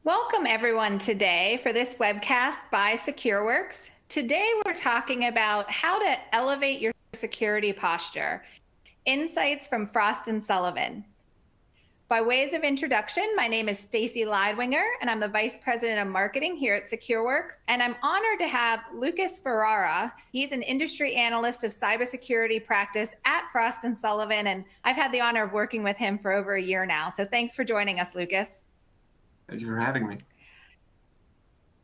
Welcome everyone today for this webcast by Secureworks. Today we're talking about how to elevate your security posture. Insights from Frost and Sullivan. By ways of introduction, my name is Stacy Leidwinger and I'm the Vice President of Marketing here at Secureworks. And I'm honored to have Lucas Ferrara. He's an industry analyst of cybersecurity practice at Frost and Sullivan. And I've had the honor of working with him for over a year now. So thanks for joining us, Lucas. Thank you for having me.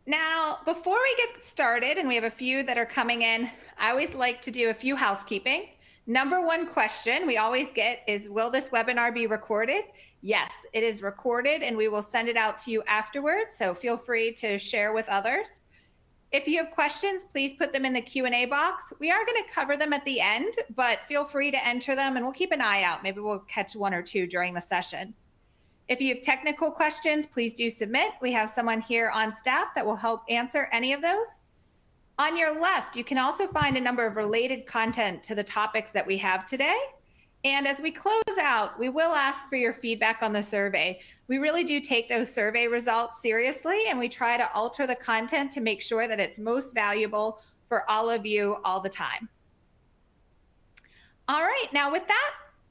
Now, before we get started, and we have a few that are coming in, I always like to do a few housekeeping. Number one question we always get is, will this webinar be recorded? Yes, it is recorded, and we will send it out to you afterwards, so feel free to share with others. If you have questions, please put them in the Q&A box. We are going to cover them at the end, but feel free to enter them, and we'll keep an eye out. Maybe we'll catch one or two during the session. If you have technical questions, please do submit. We have someone here on staff that will help answer any of those. On your left, you can also find a number of related content to the topics that we have today. And as we close out, we will ask for your feedback on the survey. We really do take those survey results seriously, and we try to alter the content to make sure that it's most valuable for all of you all the time. All right, now with that,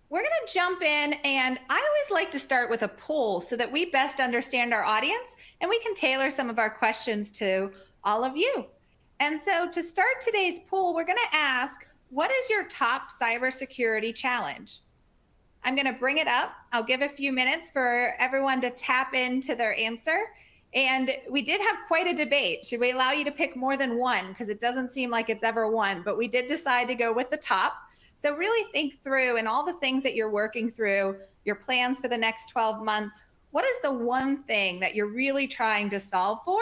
we're going to jump in, and I always like to start with a poll so that we best understand our audience and we can tailor some of our questions to all of you. And so to start today's poll, we're going to ask, what is your top cybersecurity challenge? I'm going to bring it up. I'll give a few minutes for everyone to tap into their answer. And we did have quite a debate. Should we allow you to pick more than one? Because it doesn't seem like it's ever one, but we did decide to go with the top. So really think through, and all the things that you're working through, your plans for the next 12 months, what is the one thing that you're really trying to solve for?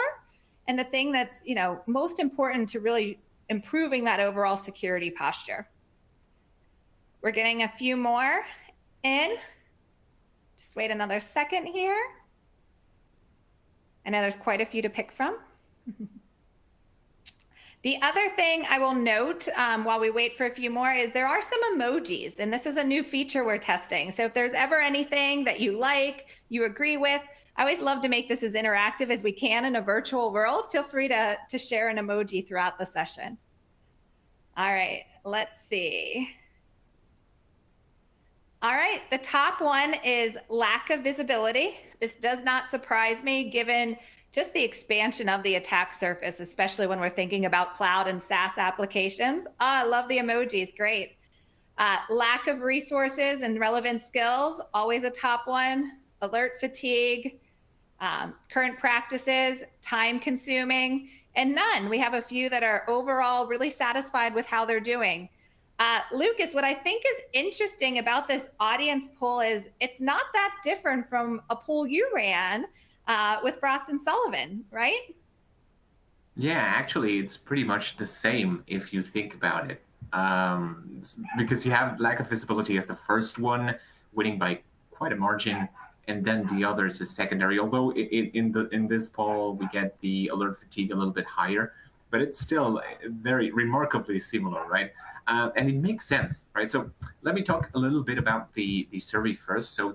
And the thing that's, most important to really improving that overall security posture. We're getting a few more in. Just wait another second here. I know there's quite a few to pick from. The other thing I will note while we wait for a few more is there are some emojis, and this is a new feature we're testing. So if there's ever anything that you like, you agree with, I always love to make this as interactive as we can in a virtual world. Feel free to share an emoji throughout the session. All right, let's see. All right, the top one is lack of visibility. This does not surprise me given just the expansion of the attack surface, especially when we're thinking about cloud and SaaS applications. Oh, I love the emojis, great. Lack of resources and relevant skills, always a top one. Alert fatigue, current practices, time consuming, and none. We have a few that are overall really satisfied with how they're doing. Lucas, what I think is interesting about this audience poll is it's not that different from a poll you ran with Frost and Sullivan, right? Yeah, actually, it's pretty much the same if you think about it. Because you have lack of visibility as the first one, winning by quite a margin, and then the others is secondary. Although in this poll we get the alert fatigue a little bit higher, but it's still very remarkably similar, right? And it makes sense, right? So let me talk a little bit about the survey first. So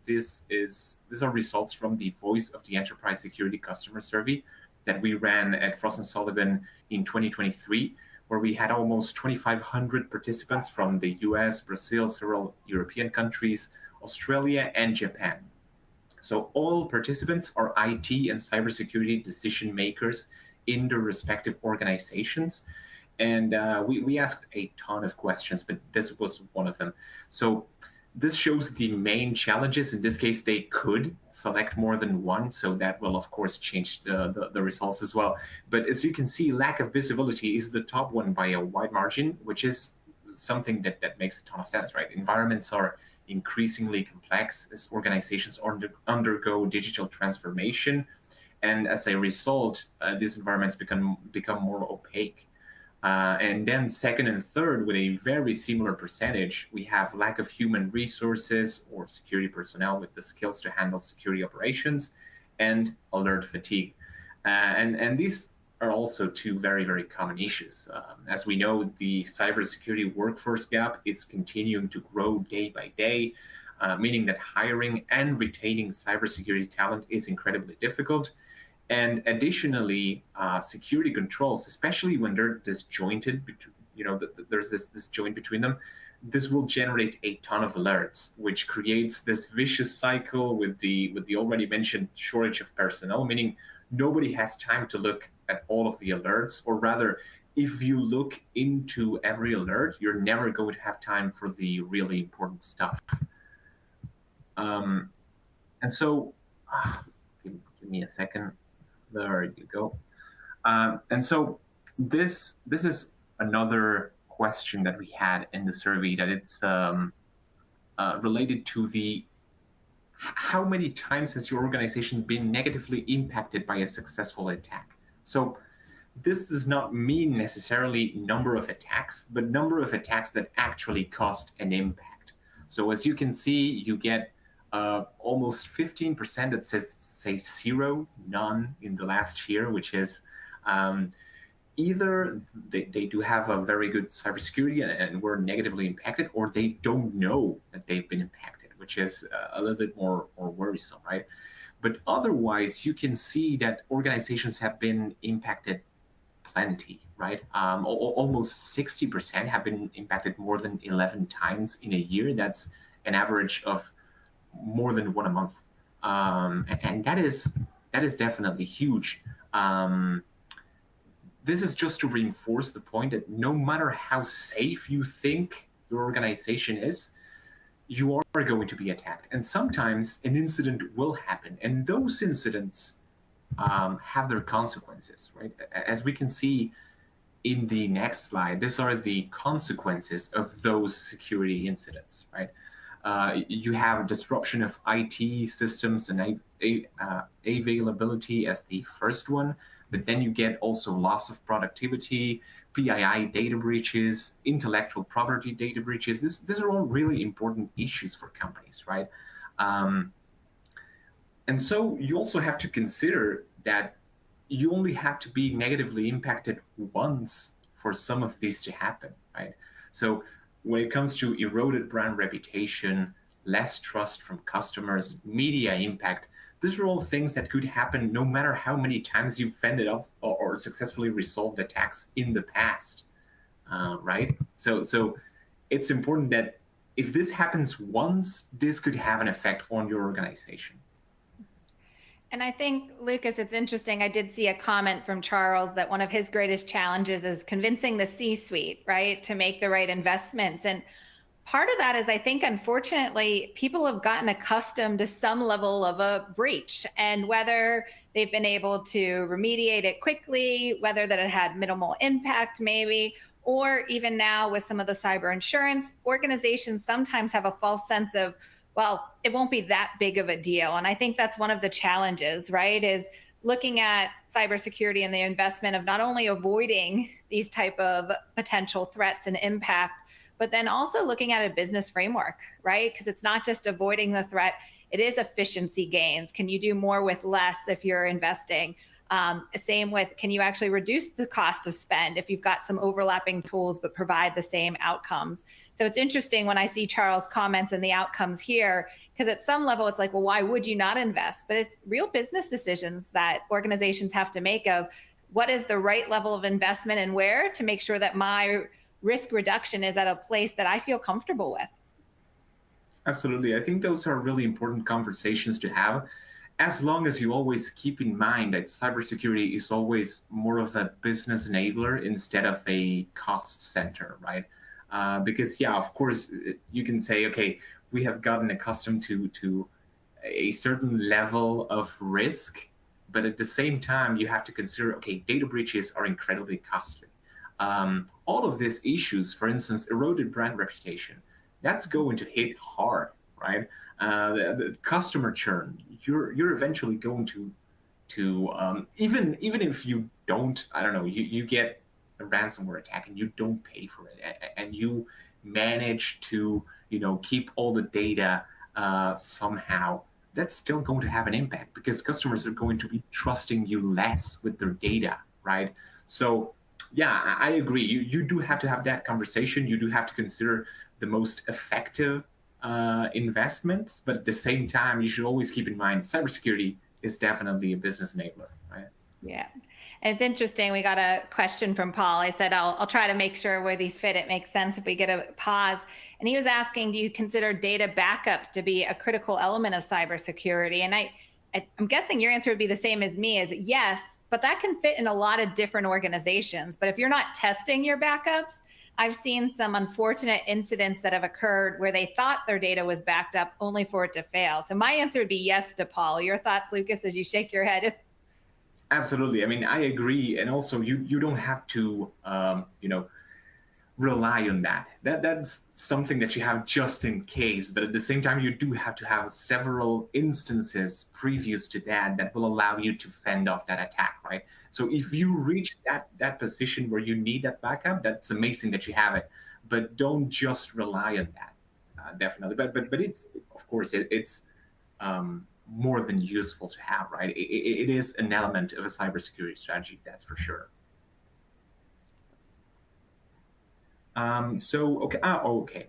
these are results from the Voice of the Enterprise Security Customer Survey that we ran at Frost & Sullivan in 2023, where we had almost 2,500 participants from the US, Brazil, several European countries, Australia, and Japan. So all participants are IT and cybersecurity decision makers in their respective organizations. And we asked a ton of questions, but this was one of them. So this shows the main challenges. In this case, they could select more than one, so that will, of course, change the results as well. But as you can see, lack of visibility is the top one by a wide margin, which is something that makes a ton of sense, right? Environments are increasingly complex as organizations undergo digital transformation. And as a result, these environments become more opaque. And then second and third, with a very similar percentage, we have lack of human resources or security personnel with the skills to handle security operations and alert fatigue. And these are also two very, very common issues. As we know, the cybersecurity workforce gap is continuing to grow day by day. meaning that hiring and retaining cybersecurity talent is incredibly difficult. And additionally, security controls, especially when they're disjointed, there's this joint between them, this will generate a ton of alerts, which creates this vicious cycle with the already mentioned shortage of personnel, meaning nobody has time to look at all of the alerts, or rather, if you look into every alert, you're never going to have time for the really important stuff. And so, give me a second. There you go. And so this is another question that we had in the survey, that it's related to the how many times has your organization been negatively impacted by a successful attack? So this does not mean necessarily number of attacks, but number of attacks that actually caused an impact. So as you can see, you get almost 15% that say zero, none in the last year, which is either they do have a very good cybersecurity and were negatively impacted, or they don't know that they've been impacted, which is a little bit more worrisome, right? But otherwise, you can see that organizations have been impacted plenty, right? Almost 60% have been impacted more than 11 times in a year. That's an average of more than one a month, and that is definitely huge. This is just to reinforce the point that no matter how safe you think your organization is, you are going to be attacked, and sometimes an incident will happen, and those incidents have their consequences, right? As we can see in the next slide, these are the consequences of those security incidents, right? You have disruption of IT systems and availability as the first one, but then you get also loss of productivity, PII data breaches, intellectual property data breaches. These are all really important issues for companies, right? And so you also have to consider that you only have to be negatively impacted once for some of these to happen, right? So when it comes to eroded brand reputation, less trust from customers, media impact, these are all things that could happen no matter how many times you've fended off or successfully resolved attacks in the past, right? So it's important that if this happens once, this could have an effect on your organization. And I think, Lucas, it's interesting. I did see a comment from Charles that one of his greatest challenges is convincing the C-suite, right, to make the right investments. And part of that is, I think, unfortunately, people have gotten accustomed to some level of a breach, and whether they've been able to remediate it quickly, whether that it had minimal impact maybe, or even now with some of the cyber insurance, organizations sometimes have a false sense of, well, it won't be that big of a deal. And I think that's one of the challenges, right, is looking at cybersecurity and the investment of not only avoiding these type of potential threats and impact, but then also looking at a business framework, right? Because it's not just avoiding the threat, it is efficiency gains. Can you do more with less if you're investing? Same with, can you actually reduce the cost of spend if you've got some overlapping tools but provide the same outcomes? So it's interesting when I see Charles' comments and the outcomes here, because at some level it's like, well, why would you not invest? But it's real business decisions that organizations have to make of what is the right level of investment and where to make sure that my risk reduction is at a place that I feel comfortable with. Absolutely. I think those are really important conversations to have, as long as you always keep in mind that cybersecurity is always more of a business enabler instead of a cost center, right? Because, yeah, of course, you can say, okay, we have gotten accustomed to a certain level of risk, but at the same time, you have to consider, okay, data breaches are incredibly costly. All of these issues, for instance, eroded brand reputation, that's going to hit hard, right? The customer churn, you're eventually going to even if you don't, I don't know, you get a ransomware attack and you don't pay for it, and you manage to keep all the data somehow, that's still going to have an impact because customers are going to be trusting you less with their data, right? So yeah, I agree. You do have to have that conversation. You do have to consider the most effective investments, but at the same time, you should always keep in mind cybersecurity is definitely a business enabler, right? Yeah. And it's interesting. We got a question from Paul. I said, I'll try to make sure where these fit, it makes sense if we get a pause. And he was asking, do you consider data backups to be a critical element of cybersecurity? And I'm guessing your answer would be the same as me, is yes, but that can fit in a lot of different organizations. But if you're not testing your backups, I've seen some unfortunate incidents that have occurred where they thought their data was backed up only for it to fail. So my answer would be yes to Paul. Your thoughts, Lucas, as you shake your head? Absolutely. I mean, I agree. And also, you don't have to, rely on that. That's something that you have just in case. But at the same time, you do have to have several instances previous to that will allow you to fend off that attack, right? So if you reach that position where you need that backup, that's amazing that you have it. But don't just rely on that. Definitely. But it's, of course, it's more than useful to have, right? It is an element of a cybersecurity strategy, that's for sure. Okay.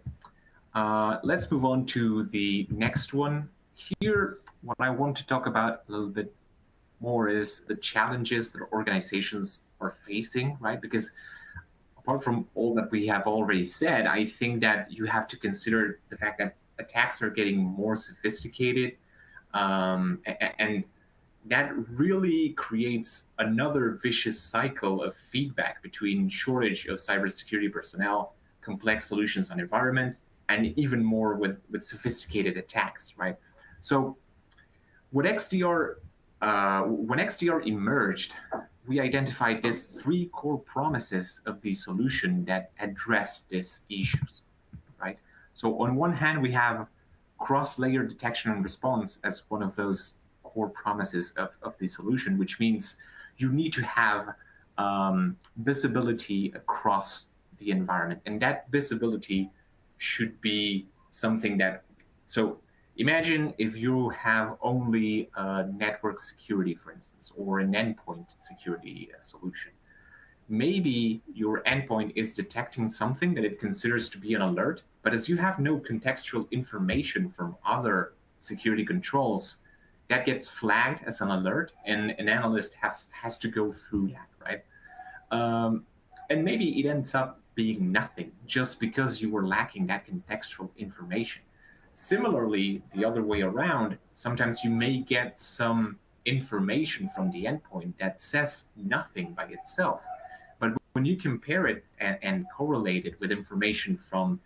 Let's move on to the next one. Here, what I want to talk about a little bit more is the challenges that organizations are facing, right? Because apart from all that we have already said, I think that you have to consider the fact that attacks are getting more sophisticated, and that really creates another vicious cycle of feedback between shortage of cybersecurity personnel, complex solutions and environments, and even more with sophisticated attacks, right? So when XDR emerged, we identified these three core promises of the solution that address these issues, right? So on one hand, we have cross-layer detection and response as one of those core promises of the solution, which means you need to have visibility across the environment. And that visibility should be something that, so imagine if you have only network security, for instance, or an endpoint security solution. Maybe your endpoint is detecting something that it considers to be an alert, but as you have no contextual information from other security controls, that gets flagged as an alert, and an analyst has to go through that, right? And maybe it ends up being nothing just because you were lacking that contextual information. Similarly, the other way around, sometimes you may get some information from the endpoint that says nothing by itself. But when you compare it and correlate it with information from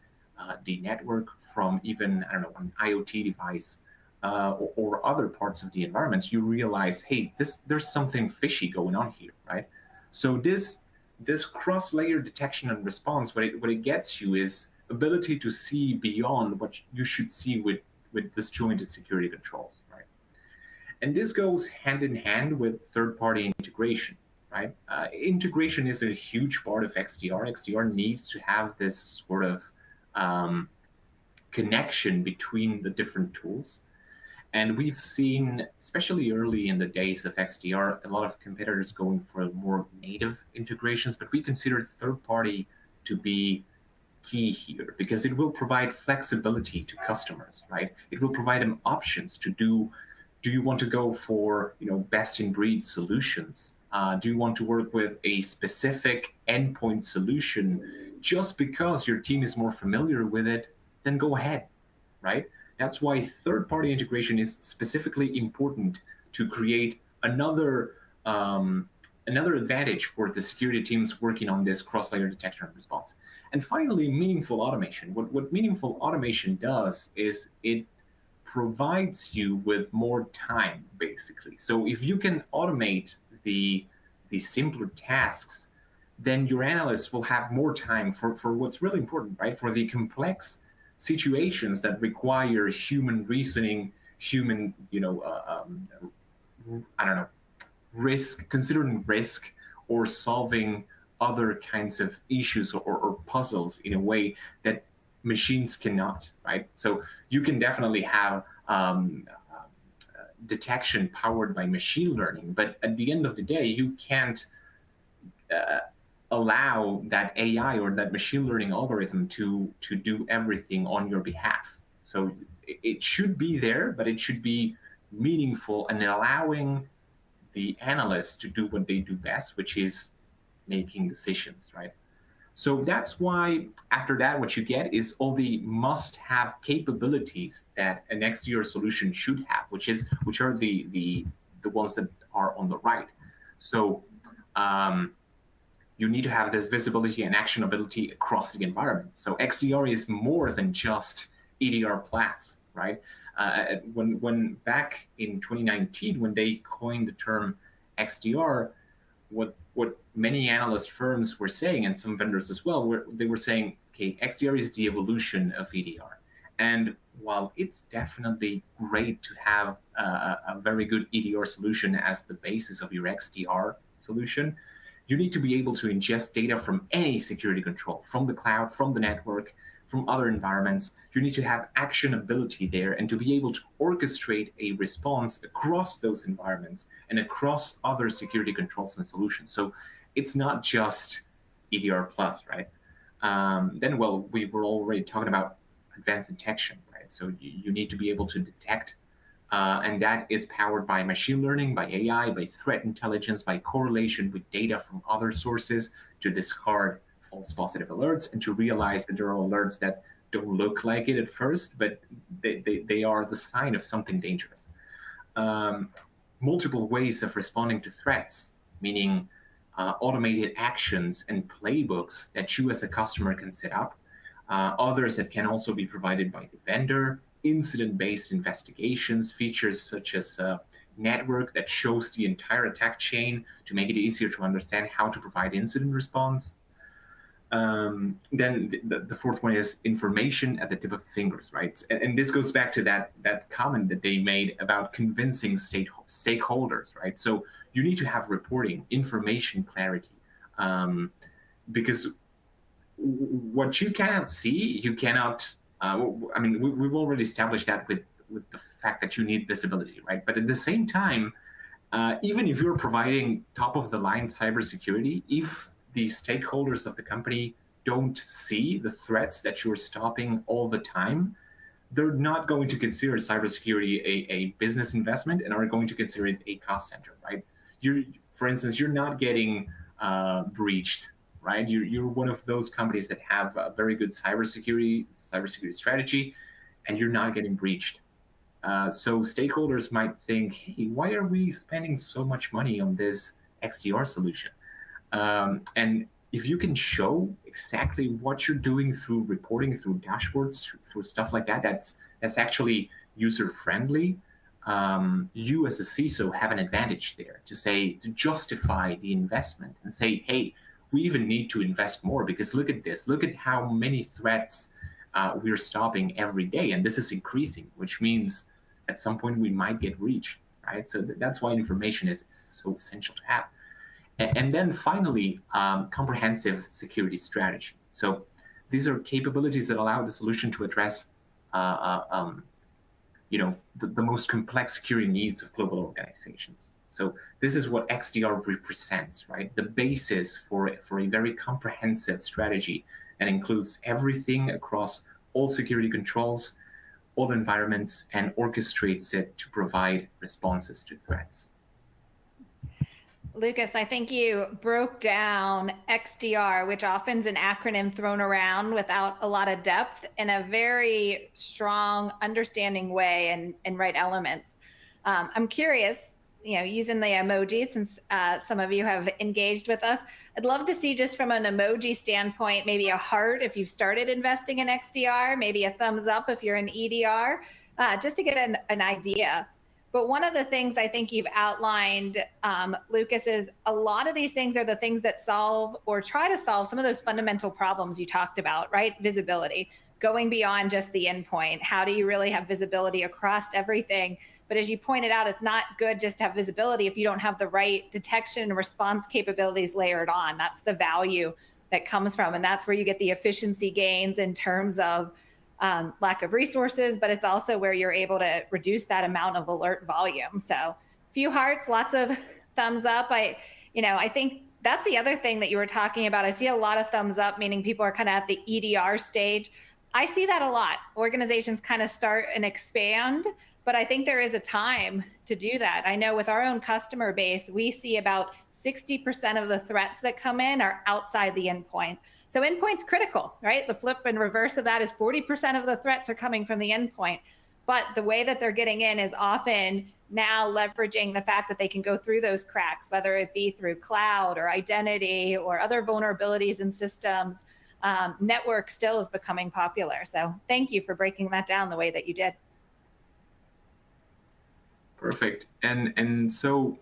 the network, from even, I don't know, an IoT device, or other parts of the environments, you realize, hey, there's something fishy going on here, right? So this cross-layer detection and response, what it gets you is ability to see beyond what you should see with disjointed security controls, right? And this goes hand in hand with third-party integration, right? Integration is a huge part of XDR. XDR needs to have this sort of connection between the different tools. And we've seen, especially early in the days of XDR, a lot of competitors going for more native integrations, but we consider third-party to be key here because it will provide flexibility to customers, right? It will provide them options to do you want to go for, best-in-breed solutions? Do you want to work with a specific endpoint solution just because your team is more familiar with it? Then go ahead, right? That's why third-party integration is specifically important to create another advantage for the security teams working on this cross-layer detection and response. And finally, meaningful automation. What meaningful automation does is it provides you with more time, basically. So if you can automate the simpler tasks, then your analysts will have more time for what's really important, right? For the complex situations that require human reasoning, human, considering risk or solving other kinds of issues or puzzles in a way that machines cannot, right? So you can definitely have detection powered by machine learning, but at the end of the day, you can't allow that AI or that machine learning algorithm to do everything on your behalf. So it should be there, but it should be meaningful and allowing the analysts to do what they do best, which is making decisions, right? So that's why after that, what you get is all the must-have capabilities that an XDR solution should have, which are the ones that are on the right. So you need to have this visibility and actionability across the environment. So XDR is more than just EDR plus, right? When back in 2019, when they coined the term XDR, what many analyst firms were saying, and some vendors as well, they were saying, okay, XDR is the evolution of EDR. And while it's definitely great to have a very good EDR solution as the basis of your XDR solution, you need to be able to ingest data from any security control, from the cloud, from the network, from other environments. You need to have actionability there and to be able to orchestrate a response across those environments and across other security controls and solutions. So it's not just EDR plus, right? Then, well, we were already talking about advanced detection, right? So you need to be able to detect, and that is powered by machine learning, by AI, by threat intelligence, by correlation with data from other sources to discard false positive alerts and to realize that there are alerts that don't look like it at first, but they are the sign of something dangerous. Multiple ways of responding to threats, meaning automated actions and playbooks that you as a customer can set up. Others that can also be provided by the vendor, incident-based investigations, features such as a network that shows the entire attack chain to make it easier to understand how to provide incident response. Then the fourth one is information at the tip of the fingers, right? And this goes back to that comment that they made about convincing stakeholders, right? So you need to have reporting, information clarity, because what you cannot see, you cannot. I mean, we've already established that with the fact that you need visibility, right? But at the same time, even if you're providing top of the line cybersecurity, if the stakeholders of the company don't see the threats that you're stopping all the time, they're not going to consider cybersecurity a business investment and are going to consider it a cost center, right? For instance, you're not getting breached, right? You're one of those companies that have a very good cybersecurity strategy, and you're not getting breached. So stakeholders might think, hey, why are we spending so much money on this XDR solution? And if you can show exactly what you're doing through reporting, through dashboards, through stuff like that, that's actually user friendly. You as a CISO have an advantage there to justify the investment and say, hey, we even need to invest more because look at this, look at how many threats we're stopping every day, and this is increasing, which means at some point we might get reached, right? So that's why information is so essential to have. And then finally, comprehensive security strategy. So these are capabilities that allow the solution to address, the most complex security needs of global organizations. So this is what XDR represents, right? The basis for a very comprehensive strategy that includes everything across all security controls, all environments, and orchestrates it to provide responses to threats. Lucas, I think you broke down XDR, which often is an acronym thrown around without a lot of depth, in a very strong, understanding way and right elements. I'm curious, using the emoji, since some of you have engaged with us, I'd love to see just from an emoji standpoint, maybe a heart if you've started investing in XDR, maybe a thumbs up if you're in EDR, just to get an idea. But one of the things I think you've outlined, Lucas, is a lot of these things are the things that solve or try to solve some of those fundamental problems you talked about, right? Visibility, going beyond just the endpoint. How do you really have visibility across everything? But as you pointed out, it's not good just to have visibility if you don't have the right detection and response capabilities layered on. That's the value that comes from, and that's where you get the efficiency gains in terms of lack of resources, but it's also where you're able to reduce that amount of alert volume. So few hearts, lots of thumbs up. I think that's the other thing that you were talking about. I see a lot of thumbs up, meaning people are kind of at the EDR stage. I see that a lot. Organizations kind of start and expand, but I think there is a time to do that. I know with our own customer base, we see about 60% of the threats that come in are outside the endpoint. So endpoint's critical, right? The flip and reverse of that is 40% of the threats are coming from the endpoint. But the way that they're getting in is often now leveraging the fact that they can go through those cracks, whether it be through cloud or identity or other vulnerabilities in systems. Network still is becoming popular. So thank you for breaking that down the way that you did. Perfect. And so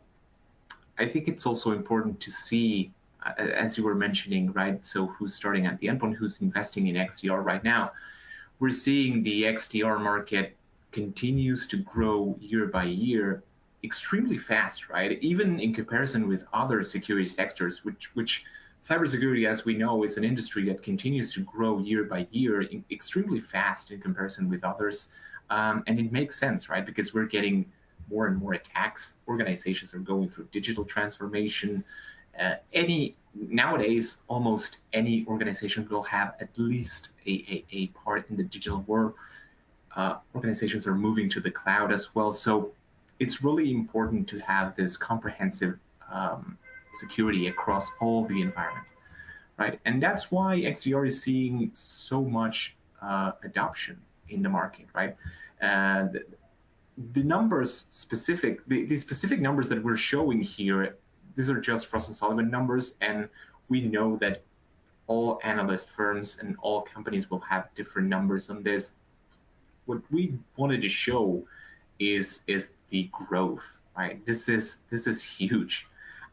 I think it's also important to see, as you were mentioning, right? So who's starting at the endpoint, who's investing in XDR right now? We're seeing the XDR market continues to grow year by year extremely fast, right? Even in comparison with other security sectors, which cybersecurity, as we know, is an industry that continues to grow year by year extremely fast in comparison with others. And it makes sense, right? Because we're getting more and more attacks. Organizations are going through digital transformation. Nowadays, almost any organization will have at least a part in the digital world. Organizations are moving to the cloud as well. So it's really important to have this comprehensive security across all the environment, right? And that's why XDR is seeing so much adoption in the market, right? The numbers specific, the specific numbers that we're showing here, these are just Frost & Sullivan numbers, and we know that all analyst firms and all companies will have different numbers on this. What we wanted to show is the growth, right? This is huge,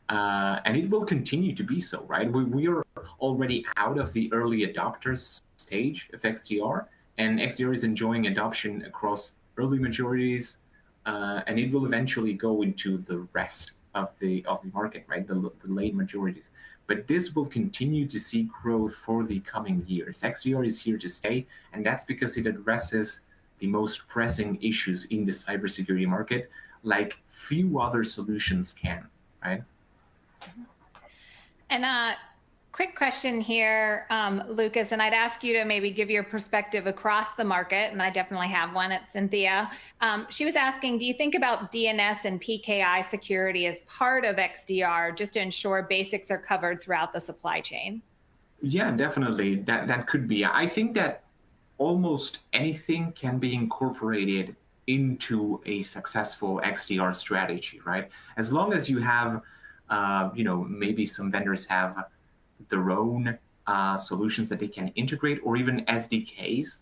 and it will continue to be so, right? We are already out of the early adopters stage of XDR, and XDR is enjoying adoption across early majorities, and it will eventually go into the rest of the market, right? The late majorities. But this will continue to see growth for the coming years. XDR is here to stay, and that's because it addresses the most pressing issues in the cybersecurity market, like few other solutions can, right? And quick question here, Lucas, and I'd ask you to maybe give your perspective across the market, and I definitely have one at Cynthia. She was asking, do you think about DNS and PKI security as part of XDR just to ensure basics are covered throughout the supply chain? Yeah, definitely. That could be. I think that almost anything can be incorporated into a successful XDR strategy, right? As long as you have, maybe some vendors have their own solutions that they can integrate, or even SDKs,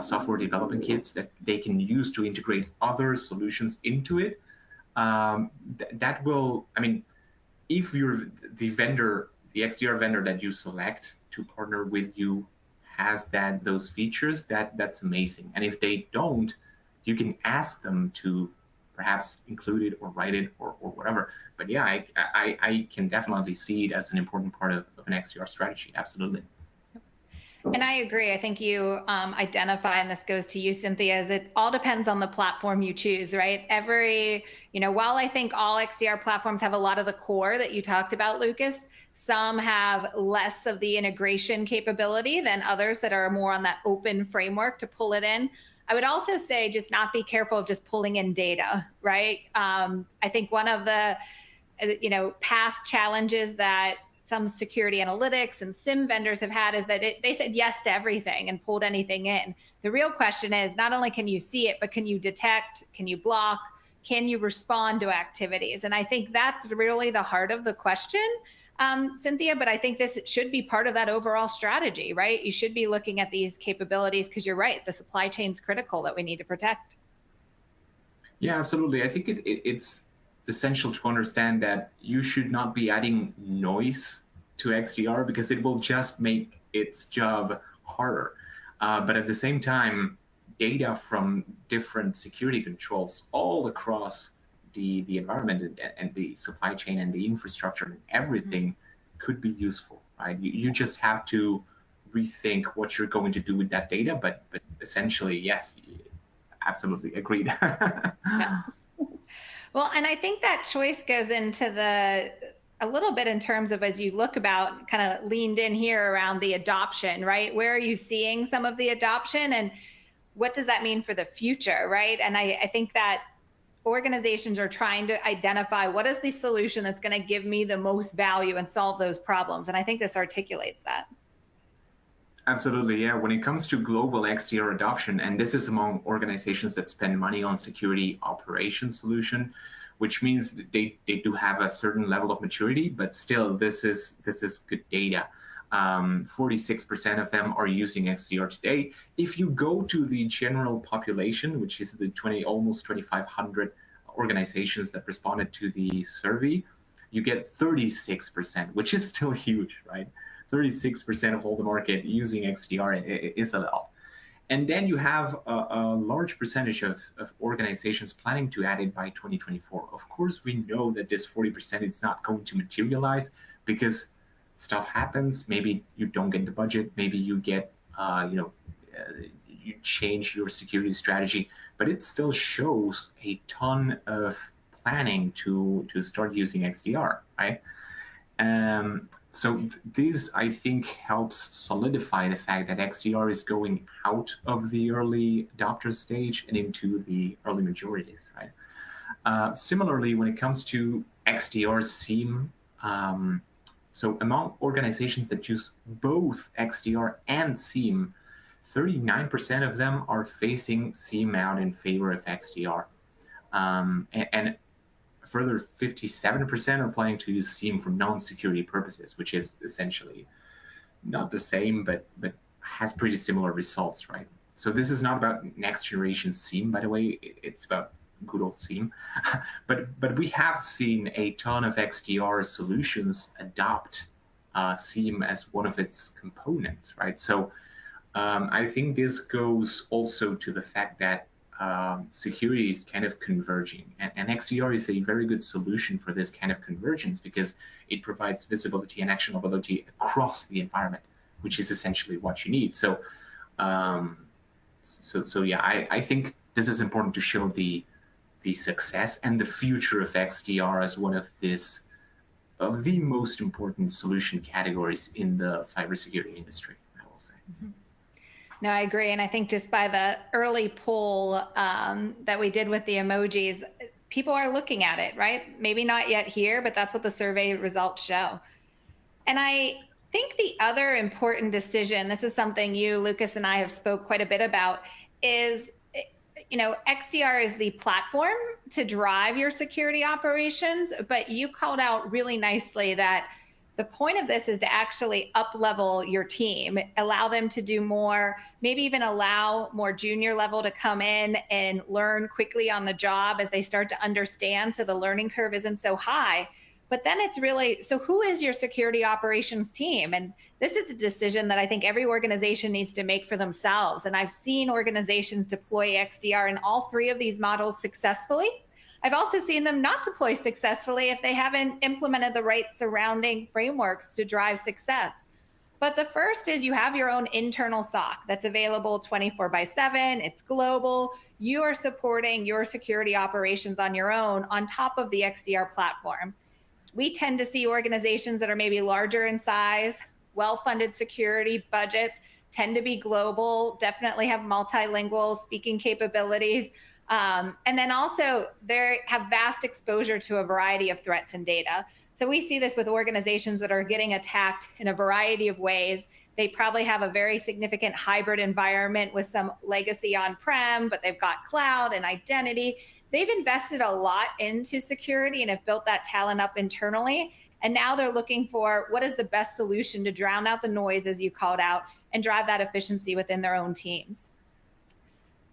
software development kits that they can use to integrate other solutions into it. That will, I mean, if you're the vendor, the XDR vendor that you select to partner with you has those features, that's amazing. And if they don't, you can ask them to perhaps include it or write it or whatever. But yeah, I can definitely see it as an important part of an XDR strategy. Absolutely. And I agree. I think you identify, and this goes to you, Cynthia, is it all depends on the platform you choose, right? While I think all XDR platforms have a lot of the core that you talked about, Lucas, some have less of the integration capability than others that are more on that open framework to pull it in. I would also say just not be careful of just pulling in data, right? I think one of the past challenges that some security analytics and SIM vendors have had is that they said yes to everything and pulled anything in. The real question is not only can you see it, but can you detect, can you block, can you respond to activities? And I think that's really the heart of the question, Cynthia, but I think this should be part of that overall strategy, right? You should be looking at these capabilities because you're right, the supply chain's critical that we need to protect. Yeah, absolutely. I think it's essential to understand that you should not be adding noise to XDR because it will just make its job harder. But at the same time, data from different security controls all across the environment and the supply chain and the infrastructure and everything could be useful, right? You just have to rethink what you're going to do with that data, but essentially, yes, absolutely agreed. Yeah. Well, and I think that choice goes into a little bit in terms of, as you look about kind of leaned in here around the adoption, right? Where are you seeing some of the adoption and what does that mean for the future, right? And I think that organizations are trying to identify what is the solution that's going to give me the most value and solve those problems. And I think this articulates that. Absolutely, yeah. When it comes to global XDR adoption, and this is among organizations that spend money on security operations solution, which means that they do have a certain level of maturity, but still this is good data. 46% of them are using XDR today. If you go to the general population, which is the almost 2,500 organizations that responded to the survey, you get 36%, which is still huge, right? 36% of all the market using XDR is a lot. And then you have a large percentage of organizations planning to add it by 2024. Of course, we know that this 40% is not going to materialize because stuff happens. Maybe you don't get the budget. Maybe you get, you change your security strategy. But it still shows a ton of planning to start using XDR, right? So this, I think, helps solidify the fact that XDR is going out of the early adopter stage and into the early majorities, right? Similarly, when it comes to XDR SIEM, so among organizations that use both XDR and SIEM, 39% of them are phasing SIEM out in favor of XDR. And further, 57% are planning to use SIEM for non-security purposes, which is essentially not the same, but has pretty similar results, right? So this is not about next generation SIEM, by the way. It's about good old SIEM. but we have seen a ton of XDR solutions adopt SIEM as one of its components, right? So I think this goes also to the fact that security is kind of converging, and XDR is a very good solution for this kind of convergence because it provides visibility and actionability across the environment, which is essentially what you need. So, yeah, I think this is important to show the success and the future of XDR as one of the most important solution categories in the cybersecurity industry, I will say. Mm-hmm. No, I agree. And I think just by the early poll that we did with the emojis, people are looking at it, right? Maybe not yet here, but that's what the survey results show. And I think the other important decision, this is something you, Lucas, and I have spoke quite a bit about, is, XDR is the platform to drive your security operations, but you called out really nicely that the point of this is to actually up-level your team, allow them to do more, maybe even allow more junior level to come in and learn quickly on the job as they start to understand, so the learning curve isn't so high. But then it's really, so who is your security operations team? And this is a decision that I think every organization needs to make for themselves. And I've seen organizations deploy XDR in all three of these models successfully. I've also seen them not deploy successfully if they haven't implemented the right surrounding frameworks to drive success. But the first is you have your own internal SOC that's available 24/7. It's global. You are supporting your security operations on your own on top of the XDR platform. We tend to see organizations that are maybe larger in size, well-funded security budgets, tend to be global, definitely have multilingual speaking capabilities. And then also they have vast exposure to a variety of threats and data. So we see this with organizations that are getting attacked in a variety of ways. They probably have a very significant hybrid environment with some legacy on-prem, but they've got cloud and identity. They've invested a lot into security and have built that talent up internally. And now they're looking for what is the best solution to drown out the noise, as you called out, and drive that efficiency within their own teams.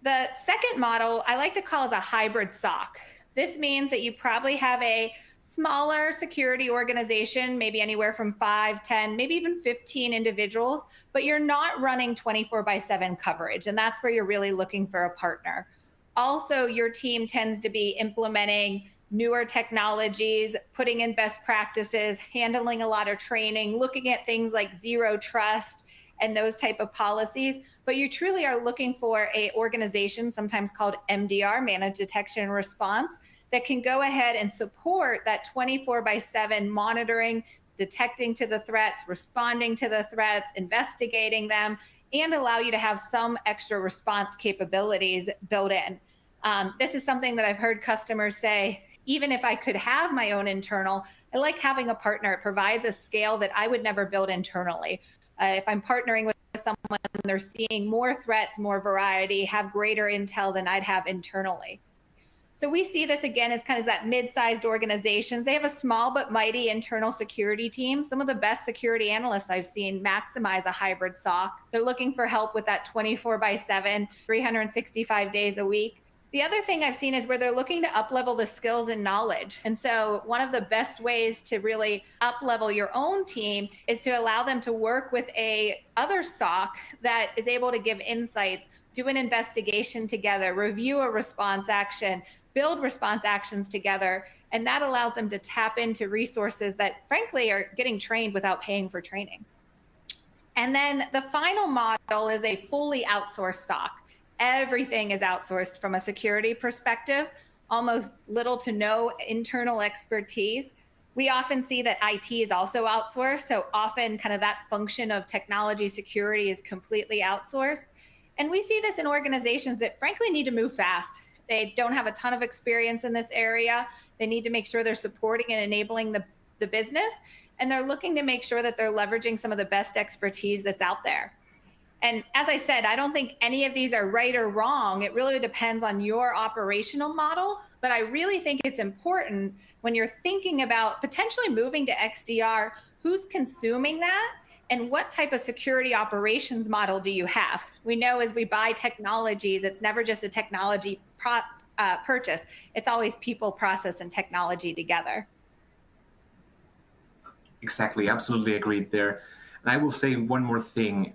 The second model I like to call is a hybrid SOC. This means that you probably have a smaller security organization, maybe anywhere from 5, 10, maybe even 15 individuals, but you're not running 24/7 coverage. And that's where you're really looking for a partner. Also, your team tends to be implementing newer technologies, putting in best practices, handling a lot of training, looking at things like zero trust and those type of policies. But you truly are looking for an organization, sometimes called MDR, Managed Detection and Response, that can go ahead and support that 24/7 monitoring, detecting to the threats, responding to the threats, investigating them, and allow you to have some extra response capabilities built in. This is something that I've heard customers say, even if I could have my own internal, I like having a partner. It provides a scale that I would never build internally. If I'm partnering with someone, they're seeing more threats, more variety, have greater intel than I'd have internally. So we see this again as kind of that mid-sized organizations. They have a small but mighty internal security team. Some of the best security analysts I've seen maximize a hybrid SOC. They're looking for help with that 24/7, 365 days a week. The other thing I've seen is where they're looking to up-level the skills and knowledge. And so one of the best ways to really up-level your own team is to allow them to work with a other SOC that is able to give insights, do an investigation together, review a response action, build response actions together. And that allows them to tap into resources that frankly are getting trained without paying for training. And then the final model is a fully outsourced SOC. Everything is outsourced from a security perspective, almost little to no internal expertise. We often see that IT is also outsourced. So often kind of that function of technology security is completely outsourced. And we see this in organizations that frankly need to move fast. They don't have a ton of experience in this area. They need to make sure they're supporting and enabling the business. And they're looking to make sure that they're leveraging some of the best expertise that's out there. And as I said, I don't think any of these are right or wrong. It really depends on your operational model. But I really think it's important when you're thinking about potentially moving to XDR, who's consuming that? And what type of security operations model do you have? We know as we buy technologies, it's never just a technology purchase. It's always people, process, and technology together. Exactly, absolutely agreed there. And I will say one more thing.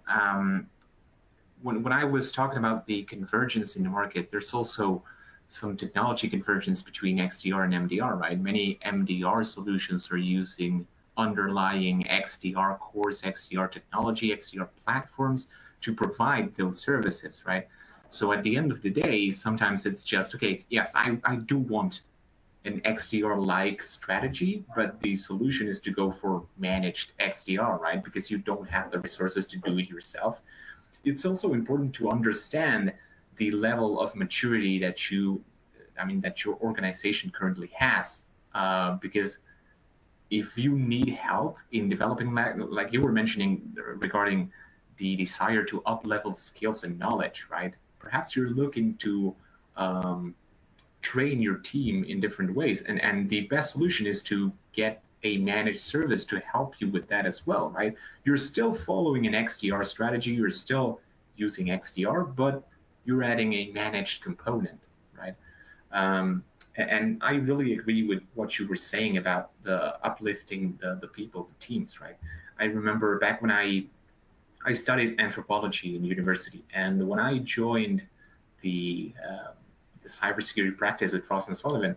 When I was talking about the convergence in the market, there's also some technology convergence between XDR and MDR, right? Many MDR solutions are using underlying XDR cores, XDR technology, XDR platforms to provide those services, right? So at the end of the day, sometimes it's just, okay, yes, I do want an XDR-like strategy, but the solution is to go for managed XDR, right? Because you don't have the resources to do it yourself. It's also important to understand the level of maturity that your organization currently has, because if you need help in developing, like you were mentioning regarding the desire to up-level skills and knowledge, right? Perhaps you're looking to train your team in different ways, and the best solution is to get a managed service to help you with that as well, right? You're still following an XDR strategy, you're still using XDR, but you're adding a managed component, right? And I really agree with what you were saying about the uplifting the people, the teams, right? I remember back when I studied anthropology in university, and when I joined the cybersecurity practice at Frost and Sullivan,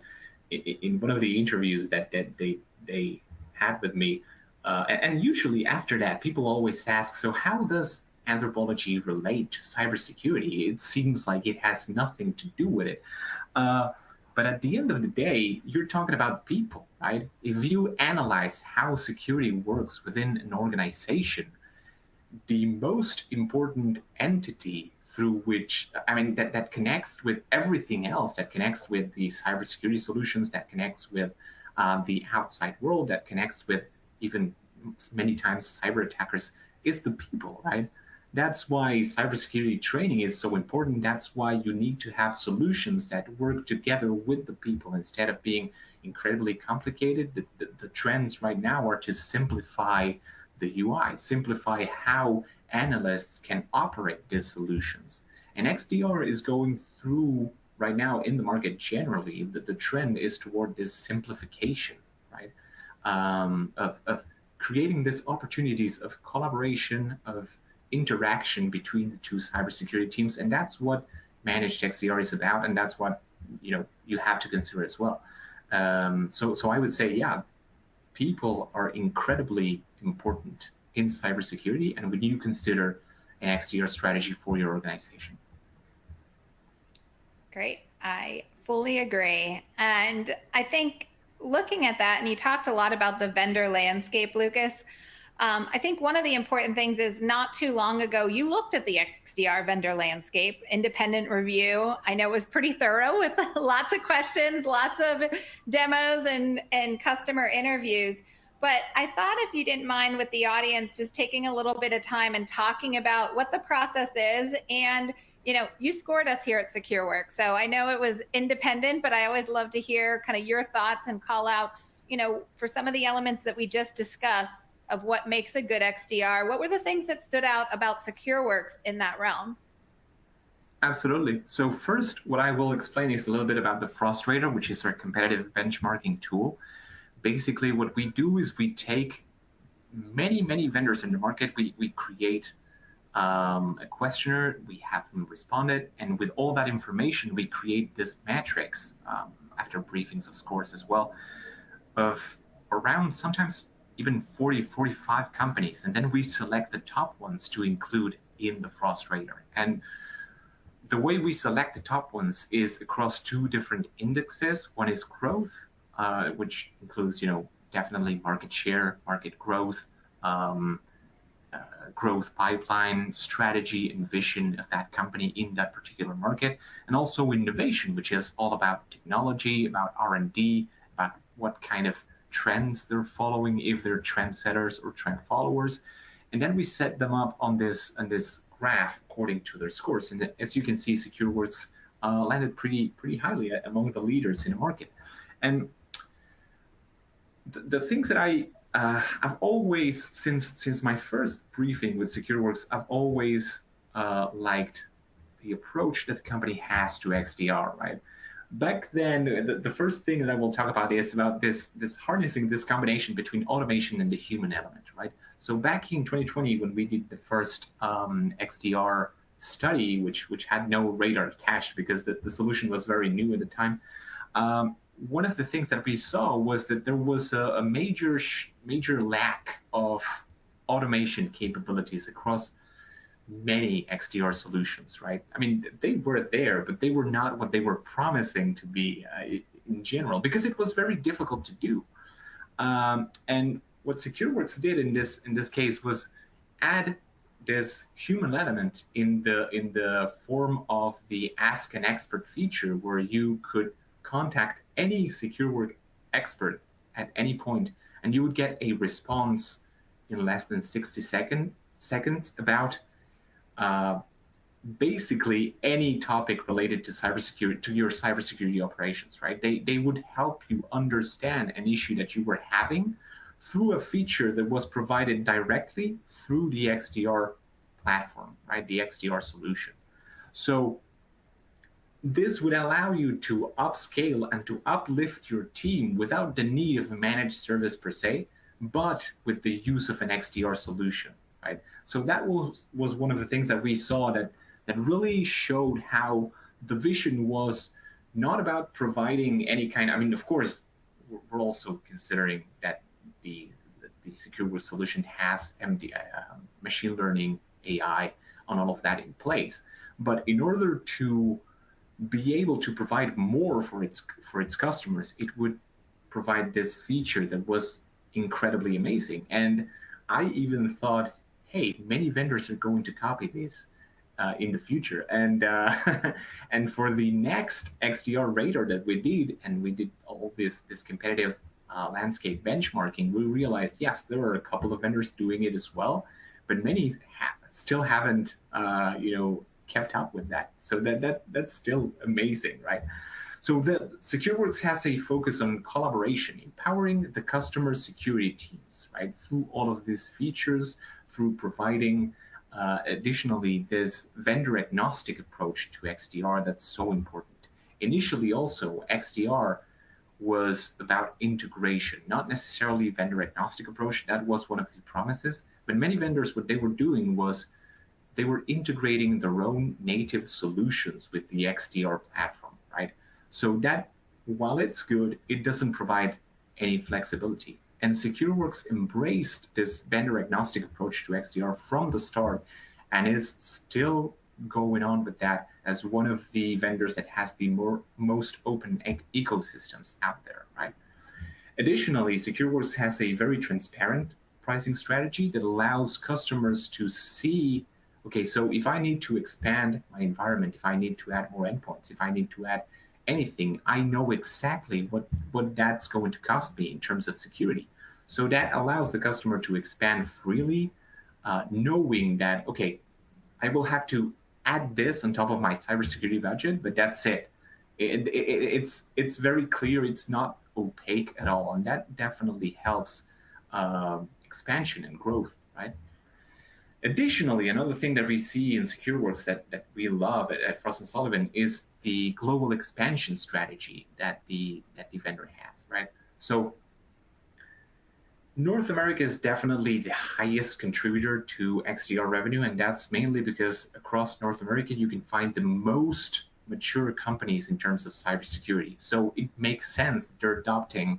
in one of the interviews that they had with me, and usually after that, people always ask, so how does anthropology relate to cybersecurity? It seems like it has nothing to do with it. But at the end of the day, you're talking about people, right? If you analyze how security works within an organization, the most important entity through which, that connects with everything else, that connects with the cybersecurity solutions, that connects with the outside world, that connects with even many times cyber attackers, is the people, right? That's why cybersecurity training is so important. That's why you need to have solutions that work together with the people instead of being incredibly complicated. The trends right now are to simplify the UI, simplify how analysts can operate these solutions. And XDR is going through right now in the market generally, the trend is toward this simplification, right? Of creating these opportunities of collaboration, of interaction between the two cybersecurity teams. And that's what managed XDR is about. And that's what, you have to consider as well. So I would say, yeah, people are incredibly important in cybersecurity, and when you consider an XDR strategy for your organization. Great. I Fully agree. And I think looking at that, and you talked a lot about the vendor landscape, Lucas. I think one of the important things is not too long ago, you looked at the XDR vendor landscape, independent review. I know it was pretty thorough with lots of questions, lots of demos and customer interviews. But I thought if you didn't mind with the audience, just taking a little bit of time and talking about what the process is. And you scored us here at SecureWorks. So I know it was independent, but I always love to hear kind of your thoughts and call out, for some of the elements that we just discussed of what makes a good XDR. What were the things that stood out about SecureWorks in that realm? Absolutely. So first, what I will explain is a little bit about the Frost Radar, which is our competitive benchmarking tool. Basically, what we do is we take many vendors in the market. We create a questionnaire, we have them responded, and with all that information, we create this matrix after briefings of scores as well, of around sometimes even 40, 45 companies. And then we select the top ones to include in the Frost Radar. And the way we select the top ones is across two different indexes. One is growth, which includes, definitely market share, market growth, growth pipeline, strategy, and vision of that company in that particular market, and also innovation, which is all about technology, about R&D, about what kind of trends they're following, if they're trendsetters or trend followers. And then we set them up on this graph according to their scores. And as you can see, SecureWorks landed pretty highly among the leaders in the market. And the things that I've always, since my first briefing with SecureWorks, I've always liked the approach that the company has to XDR, right? Back then, the first thing that I will talk about is about this harnessing this combination between automation and the human element, right? So back in 2020, when we did the first XDR study, which had no radar attached because the solution was very new at the time, one of the things that we saw was that there was a major lack of automation capabilities across many XDR solutions, right? I mean, they were there, but they were not what they were promising to be in general, because it was very difficult to do. And what SecureWorks did in this case was add this human element in the form of the Ask an Expert feature, where you could contact any SecureWorks expert at any point, and you would get a response in less than 60 seconds about basically any topic related to cybersecurity, to your cybersecurity operations, right? They would help you understand an issue that you were having through a feature that was provided directly through the XDR platform, right? The XDR solution. So this would allow you to upscale and to uplift your team without the need of a managed service per se, but with the use of an XDR solution, right? So that was one of the things that we saw that really showed how the vision was not about providing any kind. I mean, of course, we're also considering that the SecureWorks solution has machine learning, AI, on all of that in place. But in order to be able to provide more for its customers, it would provide this feature that was incredibly amazing. And I even thought, hey, many vendors are going to copy this in the future. And and for the next XDR radar that we did all this competitive landscape benchmarking, we realized, yes, there are a couple of vendors doing it as well, but many still haven't kept up with that. So that's still amazing, right? So the SecureWorks has a focus on collaboration, empowering the customer security teams, right? Through all of these features, through providing additionally this vendor agnostic approach to XDR that's so important. Initially also, XDR was about integration, not necessarily vendor agnostic approach. That was one of the promises. But many vendors, what they were doing was they were integrating their own native solutions with the XDR platform, right? So that, while it's good, it doesn't provide any flexibility. And SecureWorks embraced this vendor agnostic approach to XDR from the start, and is still going on with that as one of the vendors that has the most open ecosystems out there, right? Additionally, SecureWorks has a very transparent pricing strategy that allows customers to see, okay, so if I need to expand my environment, if I need to add more endpoints, if I need to add anything, I know exactly what that's going to cost me in terms of security. So that allows the customer to expand freely, knowing that, okay, I will have to add this on top of my cybersecurity budget, but that's it. It's very clear. It's not opaque at all, and that definitely helps expansion and growth, right? Additionally, another thing that we see in SecureWorks that we love at Frost & Sullivan is the global expansion strategy that the vendor has, right? So North America is definitely the highest contributor to XDR revenue, and that's mainly because across North America, you can find the most mature companies in terms of cybersecurity. So it makes sense that they're adopting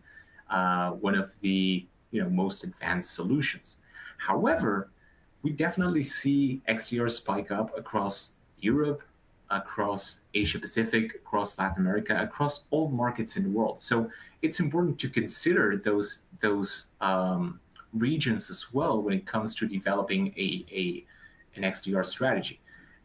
one of the most advanced solutions. However, we definitely see XDR spike up across Europe, across Asia Pacific, across Latin America, across all markets in the world. So it's important to consider those regions as well when it comes to developing an XDR strategy.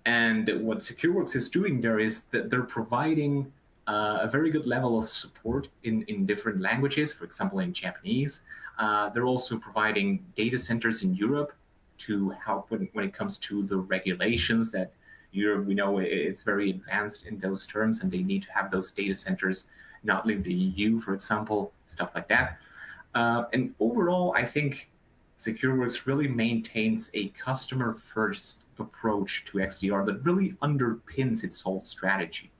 And what SecureWorks is doing there is that they're providing a very good level of support in different languages, for example, in Japanese. They're also providing data centers in Europe to help when it comes to the regulations that Europe, we know it's very advanced in those terms, and they need to have those data centers not leave the EU, for example, stuff like that. And overall, I think SecureWorks really maintains a customer-first approach to XDR that really underpins its whole strategy.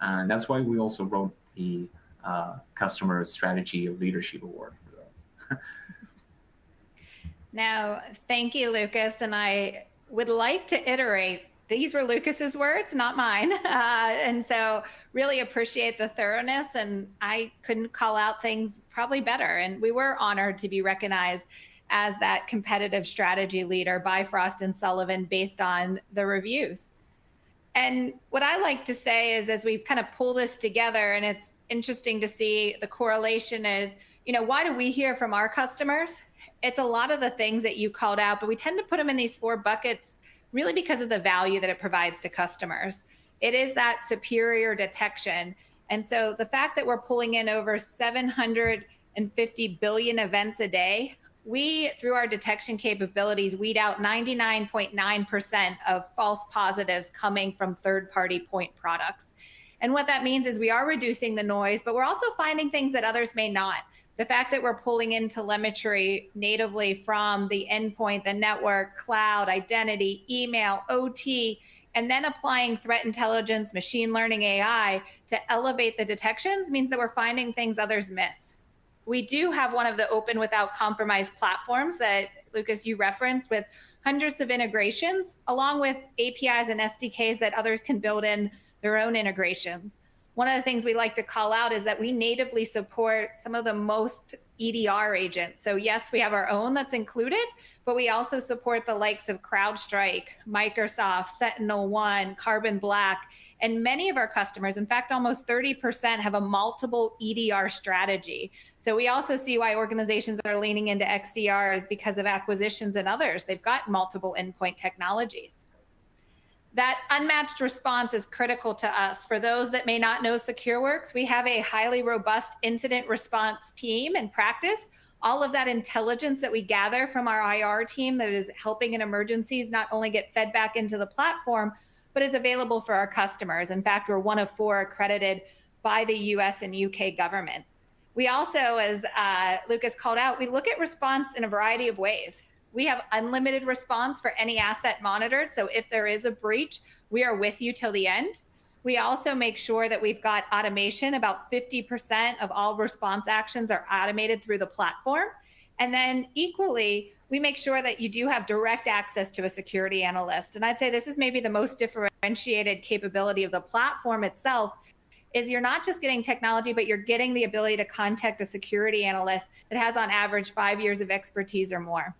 And that's why we also wrote the Customer Strategy Leadership Award. Now, thank you, Lucas. And I would like to iterate, these were Lucas's words, not mine. And so really appreciate the thoroughness, and I couldn't call out things probably better. And we were honored to be recognized as that competitive strategy leader by Frost & Sullivan based on the reviews. And what I like to say is, as we kind of pull this together, and it's interesting to see the correlation is, why do we hear from our customers? It's a lot of the things that you called out, but we tend to put them in these 4 buckets really because of the value that it provides to customers. It is that superior detection. And so the fact that we're pulling in over 750 billion events a day, we, through our detection capabilities, weed out 99.9% of false positives coming from third-party point products. And what that means is we are reducing the noise, but we're also finding things that others may not. The fact that we're pulling in telemetry natively from the endpoint, the network, cloud, identity, email, OT, and then applying threat intelligence, machine learning, AI to elevate the detections means that we're finding things others miss. We do have one of the open without compromise platforms that, Lucas, you referenced, with hundreds of integrations, along with APIs and SDKs that others can build in their own integrations. One of the things we like to call out is that we natively support some of the most EDR agents. So yes, we have our own that's included, but we also support the likes of CrowdStrike, Microsoft, SentinelOne, Carbon Black, and many of our customers, in fact, almost 30% have a multiple EDR strategy. So we also see why organizations are leaning into XDR is because of acquisitions and others. They've got multiple endpoint technologies. That unmatched response is critical to us. For those that may not know SecureWorks, we have a highly robust incident response team and practice. All of that intelligence that we gather from our IR team that is helping in emergencies not only get fed back into the platform, but is available for our customers. In fact, we're one of 4 accredited by the US and UK government. We also, as Lucas called out, we look at response in a variety of ways. We have unlimited response for any asset monitored. So if there is a breach, we are with you till the end. We also make sure that we've got automation. About 50% of all response actions are automated through the platform. And then equally, we make sure that you do have direct access to a security analyst. And I'd say this is maybe the most differentiated capability of the platform itself, is you're not just getting technology, but you're getting the ability to contact a security analyst that has on average 5 years of expertise or more.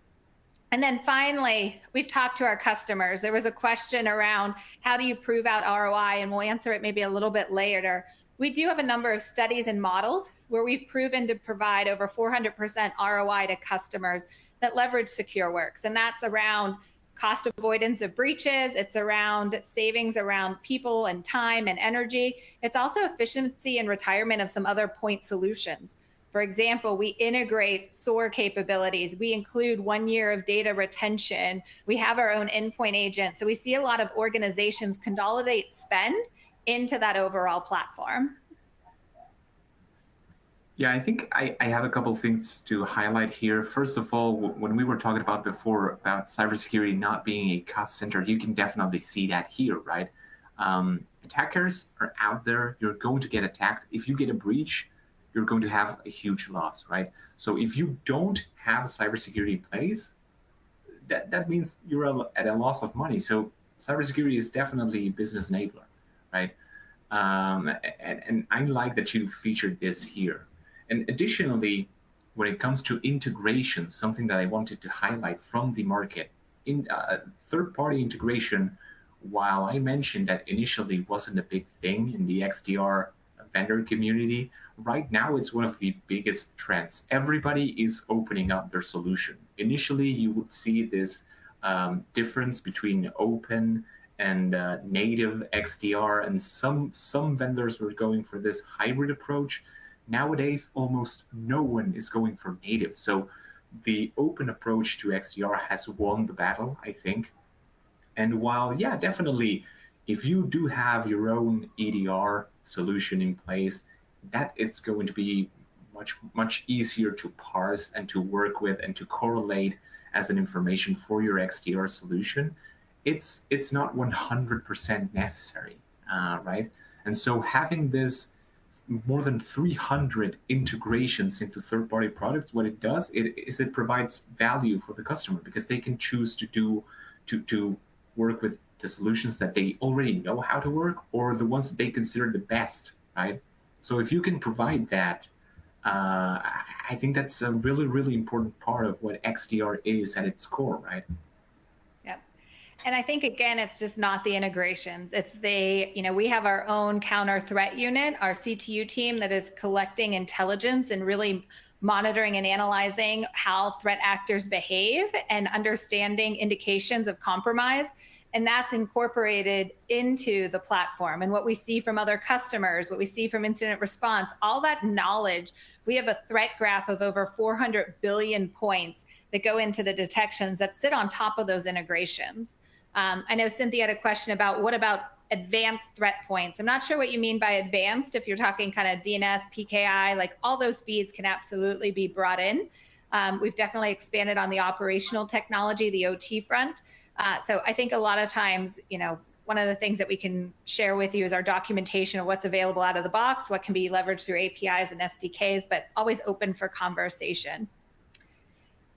And then finally, we've talked to our customers. There was a question around how do you prove out ROI, and we'll answer it maybe a little bit later. We do have a number of studies and models where we've proven to provide over 400% ROI to customers that leverage SecureWorks. And that's around cost avoidance of breaches, it's around savings around people and time and energy. It's also efficiency and retirement of some other point solutions. For example, we integrate SOAR capabilities. We include 1 year of data retention. We have our own endpoint agent. So we see a lot of organizations consolidate spend into that overall platform. Yeah, I think I have a couple of things to highlight here. First of all, when we were talking about before about cybersecurity not being a cost center, you can definitely see that here, right? Attackers are out there. You're going to get attacked. If you get a breach, you're going to have a huge loss, right? So if you don't have cybersecurity in place, that means you're at a loss of money. So cybersecurity is definitely a business enabler, right? And I like that you featured this here. And additionally, when it comes to integration, something that I wanted to highlight from the market, in third-party integration, while I mentioned that initially wasn't a big thing in the XDR vendor community, right now it's one of the biggest trends. Everybody is opening up their solution. Initially, you would see this difference between open and native XDR, and some vendors were going for this hybrid approach. Nowadays, almost no one is going for native. So the open approach to XDR has won the battle, I think. And while, yeah, definitely, if you do have your own EDR solution in place, that it's going to be much easier to parse and to work with and to correlate as an information for your XDR solution. It's not 100% necessary, right? And so having this more than 300 integrations into third-party products, what it does is it provides value for the customer because they can choose to work with the solutions that they already know how to work or the ones that they consider the best, right? So if you can provide that, I think that's a really, really important part of what XDR is at its core, right? And I think, again, it's just not the integrations. It's we have our own counter threat unit, our CTU team that is collecting intelligence and really monitoring and analyzing how threat actors behave and understanding indications of compromise. And that's incorporated into the platform. And what we see from other customers, what we see from incident response, all that knowledge, we have a threat graph of over 400 billion points that go into the detections that sit on top of those integrations. I know Cynthia had a question about what about advanced threat points. I'm not sure what you mean by advanced. If you're talking kind of DNS, PKI, like all those feeds can absolutely be brought in. We've definitely expanded on the operational technology, the OT front. So I think a lot of times, one of the things that we can share with you is our documentation of what's available out of the box, what can be leveraged through APIs and SDKs, but always open for conversation.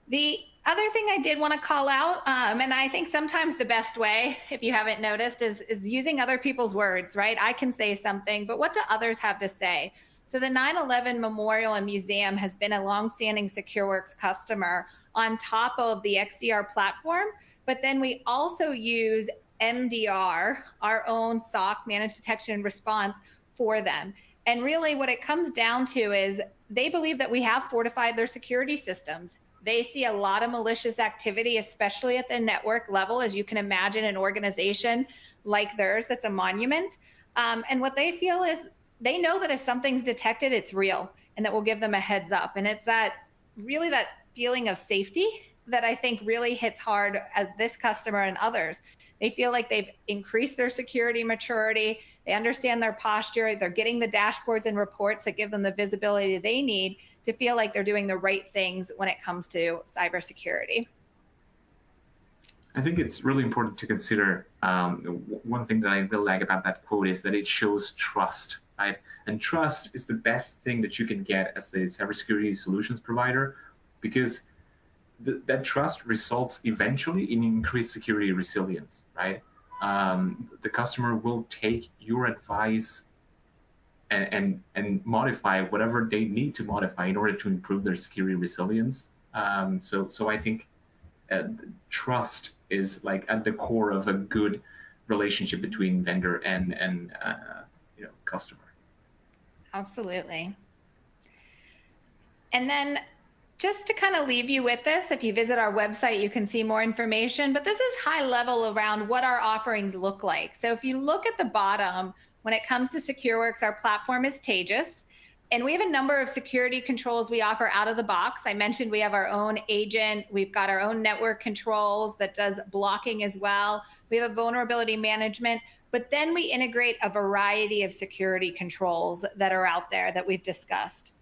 The other thing I did want to call out, and I think sometimes the best way, if you haven't noticed, is using other people's words, right? I can say something, but what do others have to say? So the 9/11 Memorial and Museum has been a longstanding SecureWorks customer on top of the XDR platform, but then we also use MDR, our own SOC, Managed Detection and Response, for them. And really what it comes down to is they believe that we have fortified their security systems. They see a lot of malicious activity, especially at the network level, as you can imagine, an organization like theirs that's a monument. And what they feel is they know that if something's detected, it's real, and that will give them a heads up. And it's that feeling of safety that I think really hits hard as this customer and others. They feel like they've increased their security maturity. They understand their posture. They're getting the dashboards and reports that give them the visibility they need to feel like they're doing the right things when it comes to cybersecurity. I think it's really important to consider one thing that I really like about that quote is that it shows trust, right? And trust is the best thing that you can get as a cybersecurity solutions provider because that trust results eventually in increased security resilience, right? The customer will take your advice and modify whatever they need to modify in order to improve their security resilience. So I think trust is like at the core of a good relationship between vendor and customer. Absolutely. And then just to kind of leave you with this, if you visit our website, you can see more information, but this is high level around what our offerings look like. So if you look at the bottom, when it comes to SecureWorks, our platform is Taegis. And we have a number of security controls we offer out of the box. I mentioned we have our own agent. We've got our own network controls that does blocking as well. We have a vulnerability management, but then we integrate a variety of security controls that are out there that we've discussed.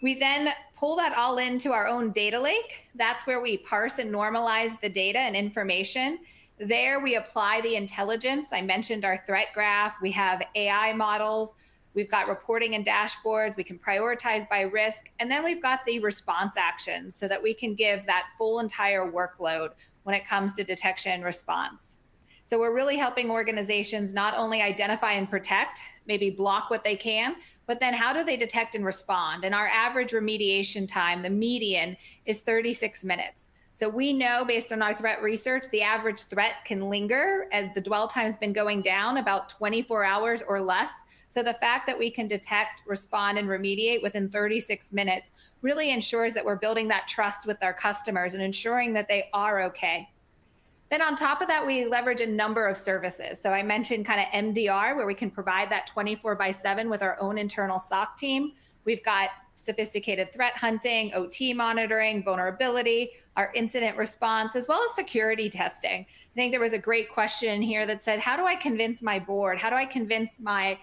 We then pull that all into our own data lake. That's where we parse and normalize the data and information. There we apply the intelligence. I mentioned our threat graph. We have AI models. We've got reporting and dashboards. We can prioritize by risk. And then we've got the response actions so that we can give that full entire workload when it comes to detection and response. So we're really helping organizations not only identify and protect, maybe block what they can, but then how do they detect and respond? And our average remediation time, the median, is 36 minutes. So we know based on our threat research, the average threat can linger and the dwell time has been going down about 24 hours or less. So the fact that we can detect, respond, and remediate within 36 minutes really ensures that we're building that trust with our customers and ensuring that they are okay. Then on top of that, we leverage a number of services. So I mentioned kind of MDR, where we can provide that 24/7 with our own internal SOC team. We've got sophisticated threat hunting, OT monitoring, vulnerability, our incident response, as well as security testing. I think there was a great question here that said, how do I convince my board? How do I convince my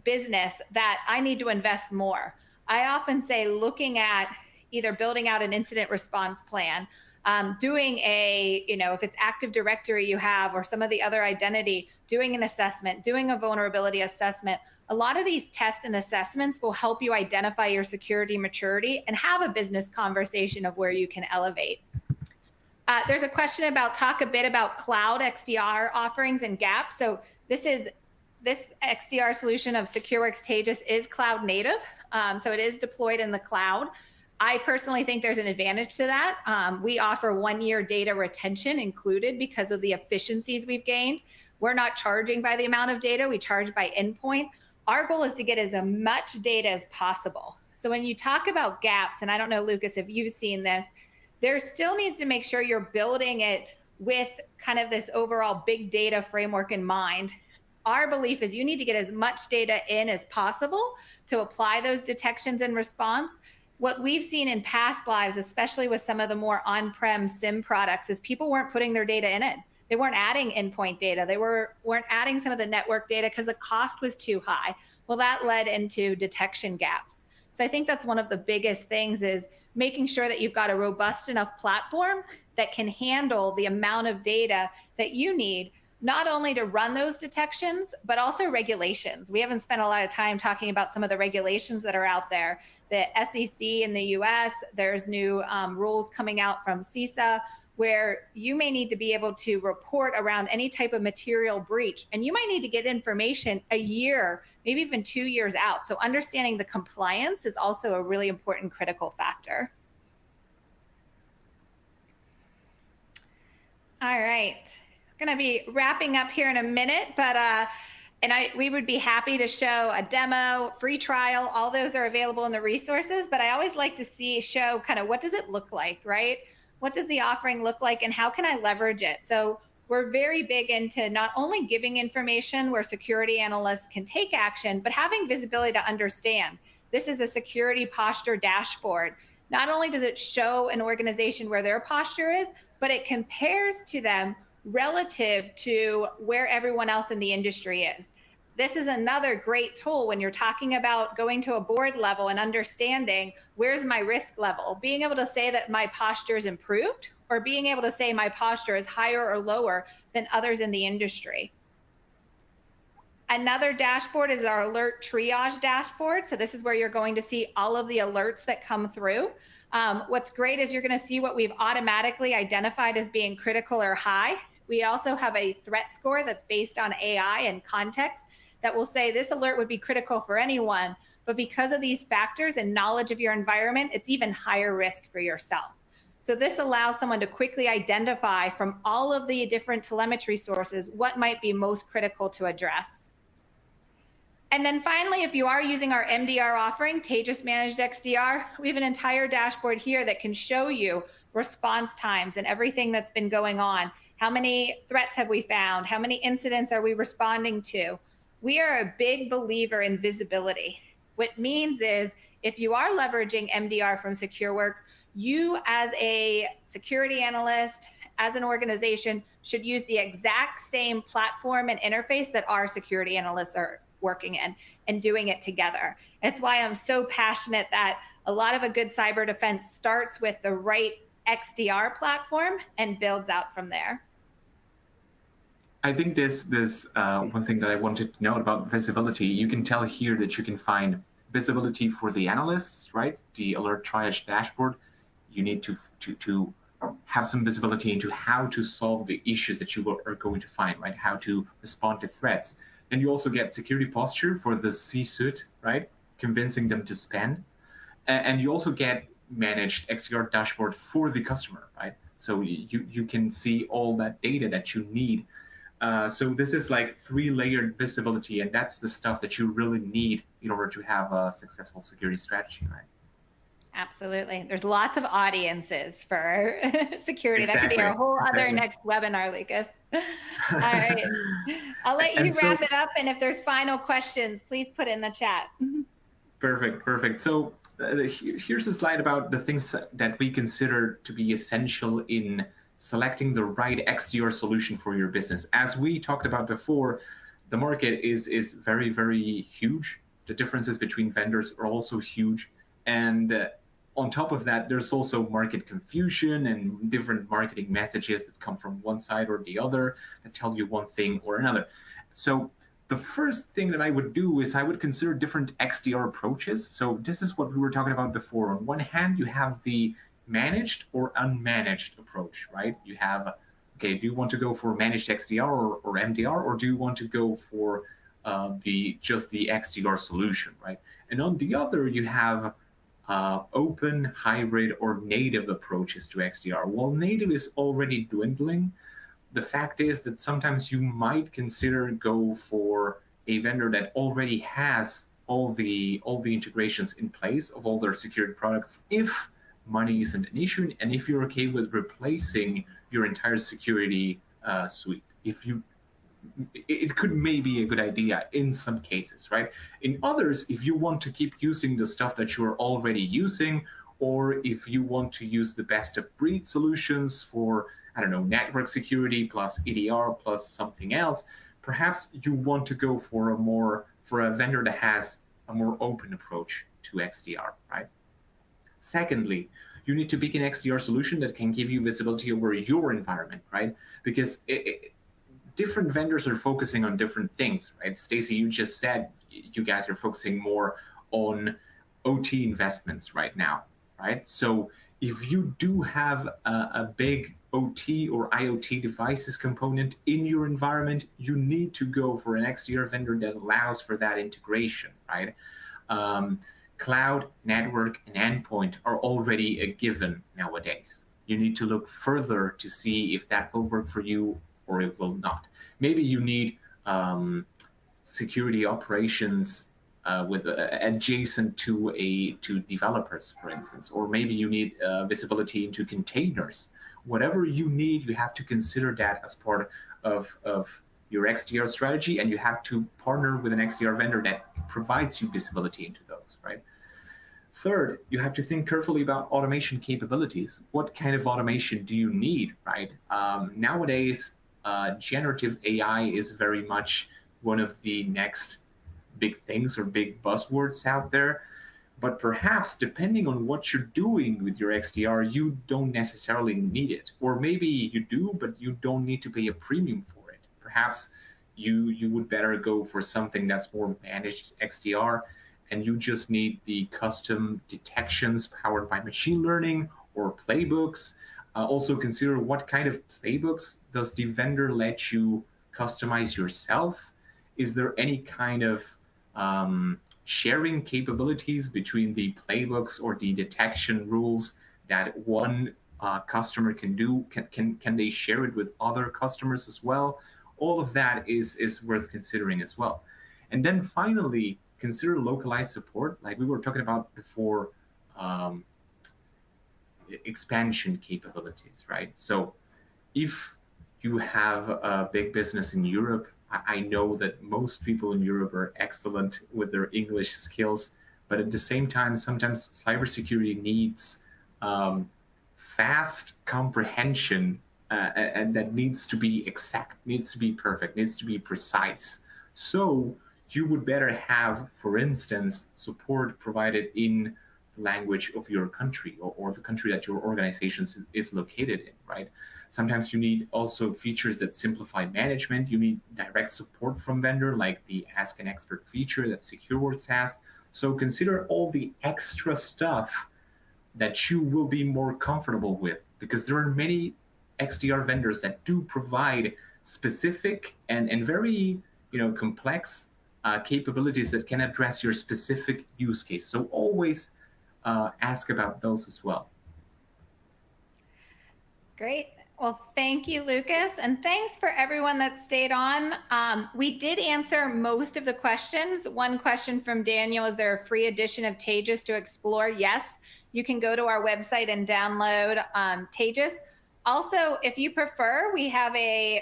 business that I need to invest more? I often say looking at either building out an incident response plan, doing if it's Active Directory you have or some of the other identity, doing an assessment, doing a vulnerability assessment. A lot of these tests and assessments will help you identify your security maturity and have a business conversation of where you can elevate. There's a question about, talk a bit about cloud XDR offerings and gaps. So this XDR solution of SecureWorks Taegis is cloud native. So it is deployed in the cloud. I personally think there's an advantage to that. We offer 1-year data retention included because of the efficiencies we've gained. We're not charging by the amount of data, we charge by endpoint. Our goal is to get as much data as possible. So when you talk about gaps, and I don't know, Lucas, if you've seen this, there still needs to make sure you're building it with kind of this overall big data framework in mind. Our belief is you need to get as much data in as possible to apply those detections and response. What we've seen in past lives, especially with some of the more on-prem SIM products, is people weren't putting their data in it. They weren't adding endpoint data. They weren't adding some of the network data because the cost was too high. Well, that led into detection gaps. So I think that's one of the biggest things, is making sure that you've got a robust enough platform that can handle the amount of data that you need, not only to run those detections, but also regulations. We haven't spent a lot of time talking about some of the regulations that are out there. The SEC in the US, there's new rules coming out from CISA, where you may need to be able to report around any type of material breach. And you might need to get information a year, maybe even 2 years out. So understanding the compliance is also a really important critical factor. All right. Going to be wrapping up here in a minute, but we would be happy to show a demo, free trial. All those are available in the resources, but I always like to show kind of what does it look like, right? What does the offering look like and how can I leverage it? So we're very big into not only giving information where security analysts can take action, but having visibility to understand. This is a security posture dashboard. Not only does it show an organization where their posture is, but it compares to them relative to where everyone else in the industry is. This is another great tool when you're talking about going to a board level and understanding where's my risk level, being able to say that my posture is improved, or being able to say my posture is higher or lower than others in the industry. Another dashboard is our alert triage dashboard. So this is where you're going to see all of the alerts that come through. What's great is you're going to see what we've automatically identified as being critical or high. We also have a threat score that's based on AI and context that will say this alert would be critical for anyone, but because of these factors and knowledge of your environment, it's even higher risk for yourself. So this allows someone to quickly identify from all of the different telemetry sources what might be most critical to address. And then finally, if you are using our MDR offering, Tejas Managed XDR, we have an entire dashboard here that can show you response times and everything that's been going on. How many threats have we found? How many incidents are we responding to? We are a big believer in visibility. What means is if you are leveraging MDR from SecureWorks, you as a security analyst, as an organization, should use the exact same platform and interface that our security analysts are working in and doing it together. It's why I'm so passionate that a lot of a good cyber defense starts with the right XDR platform and builds out from there. I think this one thing that I wanted to note about visibility, you can tell here that you can find visibility for the analysts, right? The alert triage dashboard. You need to have some visibility into how to solve the issues that you are going to find, right? How to respond to threats. Then you also get security posture for the C-suite, right? Convincing them to spend. And you also get managed XDR dashboard for the customer, right? So you can see all that data that you need. So this is like 3-layered visibility, and that's the stuff that you really need in order to have a successful security strategy, right? Absolutely. There's lots of audiences for security. Exactly. That could be our whole other next webinar, Lucas. All right. I'll let you wrap it up. And if there's final questions, please put in the chat. Perfect. So here's a slide about the things that we consider to be essential in selecting the right XDR solution for your business. As we talked about before, the market is very, very huge. The differences between vendors are also huge. And on top of that, there's also market confusion and different marketing messages that come from one side or the other that tell you one thing or another. So the first thing that I would do is I would consider different XDR approaches. So this is what we were talking about before. On one hand, you have the managed or unmanaged approach, right? You have, okay, do you want to go for managed XDR or MDR, or do you want to go for just the XDR solution, right? And on the other, you have open, hybrid, or native approaches to XDR. While native is already dwindling, the fact is that sometimes you might consider go for a vendor that already has all the integrations in place of all their security products if money isn't an issue, and if you're okay with replacing your entire security suite. It could maybe a good idea in some cases, right? In others, if you want to keep using the stuff that you're already using, or if you want to use the best of breed solutions for, I don't know, network security plus EDR plus something else, perhaps you want to go for a vendor that has a more open approach to XDR, right? Secondly, you need to pick an XDR solution that can give you visibility over your environment, right? Because different vendors are focusing on different things, right? Stacy, you just said you guys are focusing more on OT investments right now, right? So if you do have a big OT or IoT devices component in your environment, you need to go for an XDR vendor that allows for that integration, right? Cloud, network, and endpoint are already a given nowadays. You need to look further to see if that will work for you or it will not. Maybe you need security operations with adjacent to developers, for instance, or maybe you need visibility into containers. Whatever you need, you have to consider that as part of your XDR strategy, and you have to partner with an XDR vendor that provides you visibility into those, right? Third, you have to think carefully about automation capabilities. What kind of automation do you need, right? Nowadays, generative AI is very much one of the next big things or big buzzwords out there. But perhaps depending on what you're doing with your XDR, you don't necessarily need it. Or maybe you do, but you don't need to pay a premium for it. Perhaps you would better go for something that's more managed XDR, and you just need the custom detections powered by machine learning or playbooks. Also consider what kind of playbooks does the vendor let you customize yourself? Is there any kind of sharing capabilities between the playbooks or the detection rules that one customer can do? Can they share it with other customers as well? All of that is worth considering as well. And then finally, consider localized support, like we were talking about before, um, expansion capabilities, right? So if you have a big business in Europe, I know that most people in Europe are excellent with their English skills, but at the same time, sometimes cybersecurity needs fast comprehension, and that needs to be exact, needs to be perfect, needs to be precise. So you would better have, for instance, support provided in the language of your country, or the country that your organization is located in, right? Sometimes you need also features that simplify management. You need direct support from vendor, like the Ask an Expert feature that SecureWorks has. So consider all the extra stuff that you will be more comfortable with, because there are many XDR vendors that do provide specific and very complex capabilities that can address your specific use case. So always ask about those as well. Great. Well, thank you, Lucas. And thanks for everyone that stayed on. We did answer most of the questions. One question from Daniel, is there a free edition of Taegis to explore? Yes, you can go to our website and download Taegis. Also, if you prefer, we have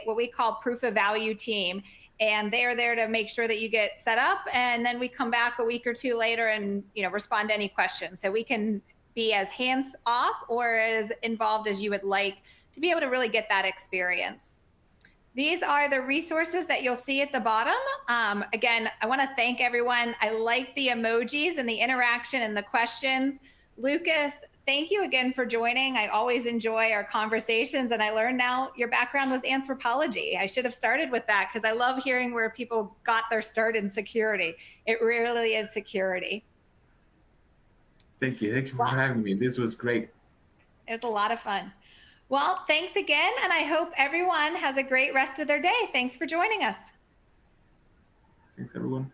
what we call proof of value team, and they are there to make sure that you get set up. And then we come back a week or two later and respond to any questions. So we can be as hands off or as involved as you would like to be able to really get that experience. These are the resources that you'll see at the bottom. Again, I want to thank everyone. I like the emojis and the interaction and the questions. Lucas, thank you again for joining. I always enjoy our conversations, and I learned now your background was anthropology. I should have started with that because I love hearing where people got their start in security. It really is security. Thank you. Thank you for having me. This was great. It was a lot of fun. Well, thanks again, and I hope everyone has a great rest of their day. Thanks for joining us. Thanks, everyone.